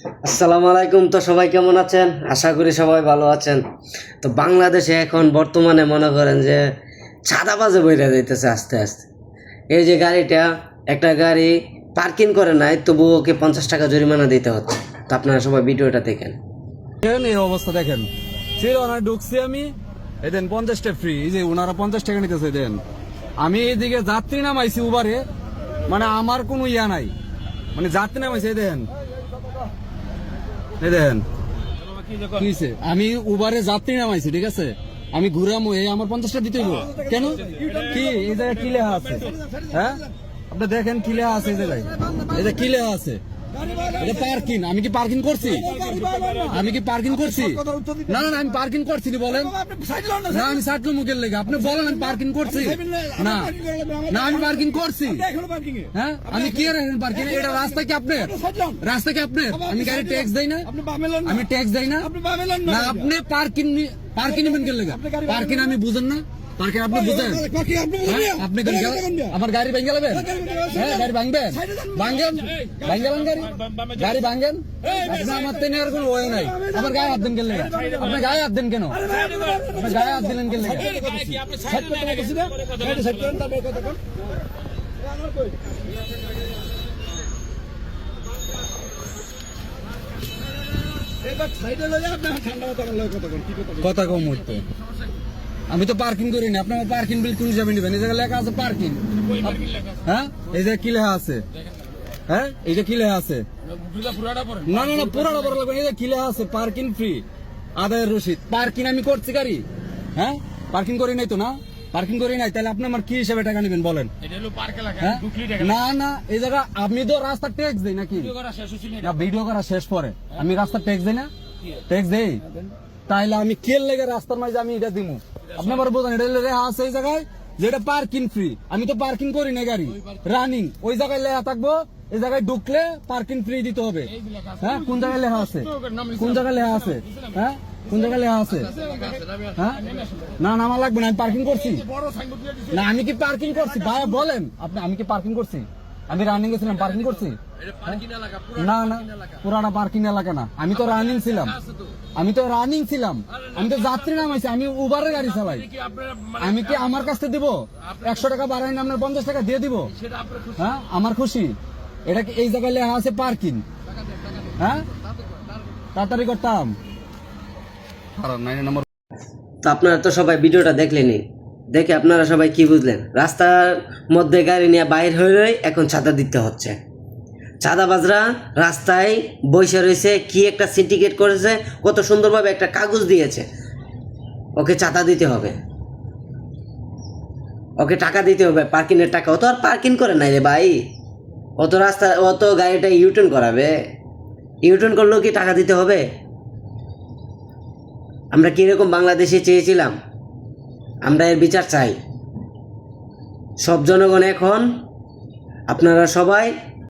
আসসালামু আলাইকুম। তো সবাই কেমন আছেন? আশা করি সবাই ভালো আছেন। তো বাংলাদেশে এখন বর্তমানে মনে করেন যে চাঁদাবাজে বইরা যাইতেছে আস্তে আস্তে। এই যে গাড়িটা, একটা গাড়ি পার্কিং করে নাই, তবুও ওকে 50 টাকা জরিমানা দিতে হচ্ছে। তো আপনারা সবাই ভিডিওটা দেখেন। এই অবস্থা দেখেন, ছিল না ঢুকছি আমি, এই দেন 50টা ফ্রি, এই যে ওনারা 50 টাকা নিতেছে দেন। আমি এইদিকে যাত্রী নামাইছি উবারে, মানে আমার কোনো ইয়া নাই, মানে যাত্রী নামাইছি এই দেন, এই দেন কি হইছে? আমি উবারে যাত্রী নামাইছি, ঠিক আছে, আমি ঘুরামো, এই আমার 50টা দিতে হইব কেন? কি এই জায়গায় কি লেখা আছে? হ্যাঁ, আপনি দেখেন কি লেখা আছে এই জায়গায়, এই যে কি লেখা আছে, এটা পার্কিং। আমি কি পার্কিং করছি? আমি কি পার্কিং করছি? না না না, আমি পার্কিং করছি নি, বলেন না। আমি সাটলো মুখের লেগে আপনি বলেন আমি পার্কিং করছি? না না, আমি পার্কিং করছি। হ্যাঁ, আমি কি পার্কিং? এটা রাস্তা কি আপনার? রাস্তা কি আপনার? আমি গাড়ি ট্যাক্স দেই না? আমি ট্যাক্স দেই না? না, আপনি পার্কিং পার্কিং নেবেন কে লেগে? পার্কিং আমি বুঝেন না? পার্কিং আপনি বুঝেন? আপনি আমার গাড়ি ভেঙে গেলেন? হ্যাঁ, গাড়ি ভাঙবেন? ভাঙেন, ভাঙেন গাড়ি, গাড়ি ভাঙেন। আপনি আমার তেনে আর কোনো ওয়ে নাই। আমার গায়ে হাত দেন কেন? আপনি গায়ে হাত দেন কেন? আপনি গায়ে হাত দিলেন কেন? কথা কম উঠতে, আমি তো পার্কিং করি না। আপনার পার্কিং বিল কোন হিসাবে নেবেন? এই জায়গায় লেখা আছে পার্কিং। হ্যাঁ, এই যে কি লেখা আছে? হ্যাঁ, এই যে কি লেখা আছে? না না না, পুরাটা পড়া লাগবে। এই যে কি লেখা আছে? পার্কিং ফ্রি, আদায়ের রসিদ। পার্কিং আমি করছি গাড়ি? হ্যাঁ, পার্কিং করি নাই তো। না, পার্কিং করি নাই, তাহলে আপনি আমার কি হিসাবে টাকা নেবেন বলেন? না না, এই জায়গা আমি তো রাস্তা ট্যাক্স দেই নাকি? না, ভিডিও করা শেষ পরে আমি রাস্তা ট্যাক্স দেই না? ট্যাক্স দেই, তাইলে আমি কেল লেগে রাস্তার মাঝে আমি এটা দিমু? আপনি আবার বোঝেন এটা লেখা আছে এই জায়গায় যেটা পার্কিং ফ্রি। আমি তো পার্কিং করি না, গাড়ি রানিং। ওই জায়গায় লেখা থাকবো এই জায়গায় ঢুকলে পার্কিং ফ্রি দিতে হবে। হ্যাঁ, কোন জায়গায় লেখা আছে? কোন জায়গায় লেখা আছে? হ্যাঁ, কোন জায়গায় লেখা আছে? হ্যাঁ, না না, আমার লাগবে না, আমি পার্কিং করছি না। আমি কি পার্কিং করছি ভাই বলেন আপনি? আমি কি পার্কিং করছি? আমি রানিং গেছিলাম, পার্কিং করছি? না না, পুরাটা পার্কিং এলাকা না। আমি তো রানিং ছিলাম, আমি তো রানিং ছিলাম। আমি তো যাত্রী নামাইছি, আমি উবারের গাড়ি চালাই। আমি কি আমার কাছ থেকে দিব 100 টাকা বাড়াই না আপনার 50 টাকা দিয়ে দিব? হ্যাঁ, আমার খুশি। এটা কি এই জায়গায় লেখা আছে পার্কিং? হ্যাঁ, তাড়াতাড়ি করতাম। তো আপনারা তো সবাই ভিডিওটা দেখলেনই, দেখে আপনারা সবাই কি বুঝলেন? রাস্তার মধ্যে গাড়ি নিয়ে বাইর হয়ে এখন ছাতা দিতে হচ্ছে। চাঁদাবাজরা রাস্তায় বসে রয়েছে, কি একটা সিন্ডিকেট করেছে, কত সুন্দরভাবে একটা কাগজ দিয়েছে, ওকে চাঁদা দিতে হবে, ওকে টাকা দিতে হবে, পার্কিংয়ের টাকা। ও তো আর পার্কিং করে নাই রে ভাই, অত রাস্তা, অত গাড়িটা ইউটার্ন করাবে, ইউটার্ন করলেও কি টাকা দিতে হবে? আমরা কীরকম বাংলাদেশে চেয়েছিলাম? আমরা এর বিচার চাই। সব জনগণ এখন, আপনারা সবাই